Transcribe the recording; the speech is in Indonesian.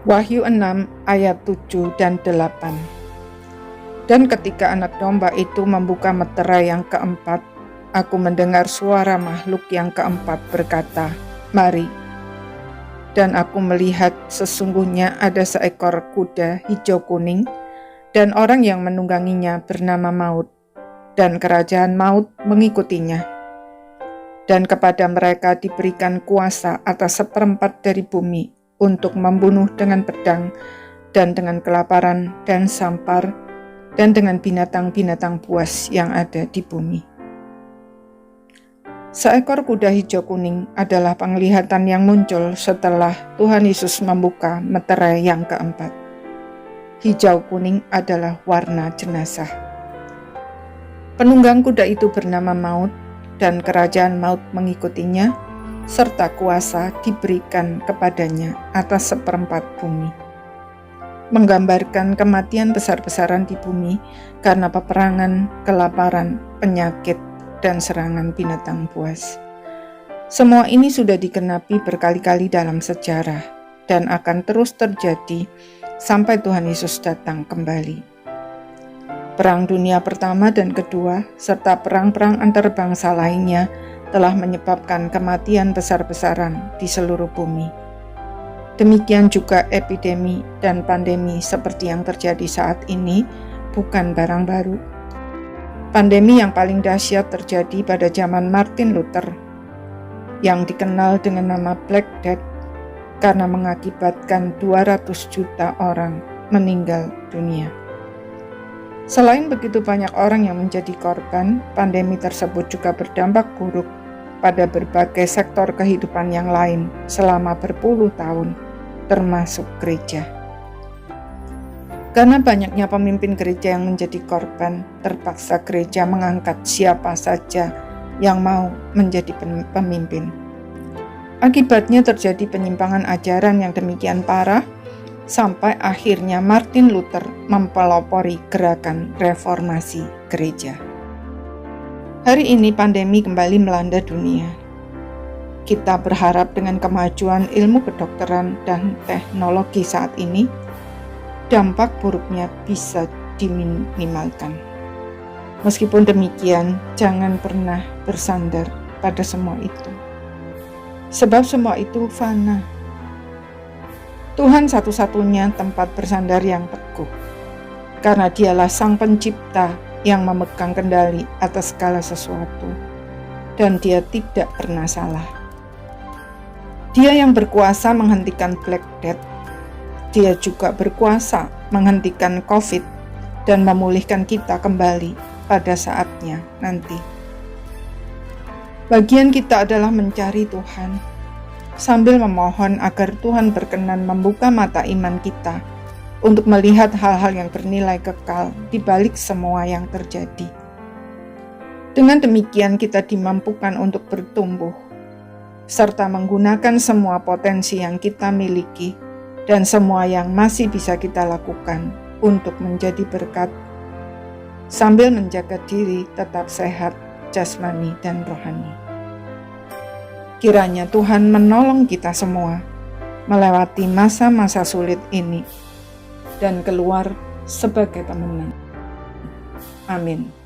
Wahyu 6 ayat 7 dan 8. Dan ketika anak domba itu membuka meterai yang keempat, aku mendengar suara makhluk yang keempat berkata, "Mari." Dan aku melihat sesungguhnya ada seekor kuda hijau kuning, dan orang yang menungganginya bernama Maut, dan kerajaan Maut mengikutinya. Dan kepada mereka diberikan kuasa atas seperempat dari bumi, untuk membunuh dengan pedang, dan dengan kelaparan dan sampar, dan dengan binatang-binatang buas yang ada di bumi. Seekor kuda hijau kuning adalah penglihatan yang muncul setelah Tuhan Yesus membuka meterai yang keempat. Hijau kuning adalah warna jenazah. Penunggang kuda itu bernama Maut, dan kerajaan Maut mengikutinya, serta kuasa diberikan kepadanya atas seperempat bumi. Menggambarkan kematian besar-besaran di bumi karena peperangan, kelaparan, penyakit, dan serangan binatang buas. Semua ini sudah digenapi berkali-kali dalam sejarah dan akan terus terjadi sampai Tuhan Yesus datang kembali. Perang Dunia Pertama dan Kedua, serta perang-perang antar bangsa lainnya telah menyebabkan kematian besar-besaran di seluruh bumi. Demikian juga epidemi dan pandemi seperti yang terjadi saat ini bukan barang baru. Pandemi yang paling dahsyat terjadi pada zaman Martin Luther, yang dikenal dengan nama Black Death, karena mengakibatkan 200 juta orang meninggal dunia. Selain begitu banyak orang yang menjadi korban, pandemi tersebut juga berdampak buruk pada berbagai sektor kehidupan yang lain selama berpuluh tahun, termasuk gereja. Karena banyaknya pemimpin gereja yang menjadi korban, terpaksa gereja mengangkat siapa saja yang mau menjadi pemimpin. Akibatnya terjadi penyimpangan ajaran yang demikian parah, sampai akhirnya Martin Luther mempelopori gerakan reformasi gereja. Hari ini pandemi kembali melanda dunia. Kita berharap dengan kemajuan ilmu kedokteran dan teknologi saat ini, dampak buruknya bisa diminimalkan. Meskipun demikian, jangan pernah bersandar pada semua itu. Sebab semua itu fana. Tuhan satu-satunya tempat bersandar yang teguh, karena Dialah Sang Pencipta yang memegang kendali atas segala sesuatu, dan Dia tidak pernah salah. Dia yang berkuasa menghentikan Black Death, Dia juga berkuasa menghentikan COVID dan memulihkan kita kembali pada saatnya nanti. Bagian kita adalah mencari Tuhan, sambil memohon agar Tuhan berkenan membuka mata iman kita untuk melihat hal-hal yang bernilai kekal di balik semua yang terjadi. Dengan demikian kita dimampukan untuk bertumbuh, serta menggunakan semua potensi yang kita miliki dan semua yang masih bisa kita lakukan untuk menjadi berkat, sambil menjaga diri tetap sehat, jasmani dan rohani. Kiranya Tuhan menolong kita semua melewati masa-masa sulit ini, dan keluar sebagai pemenang. Amin.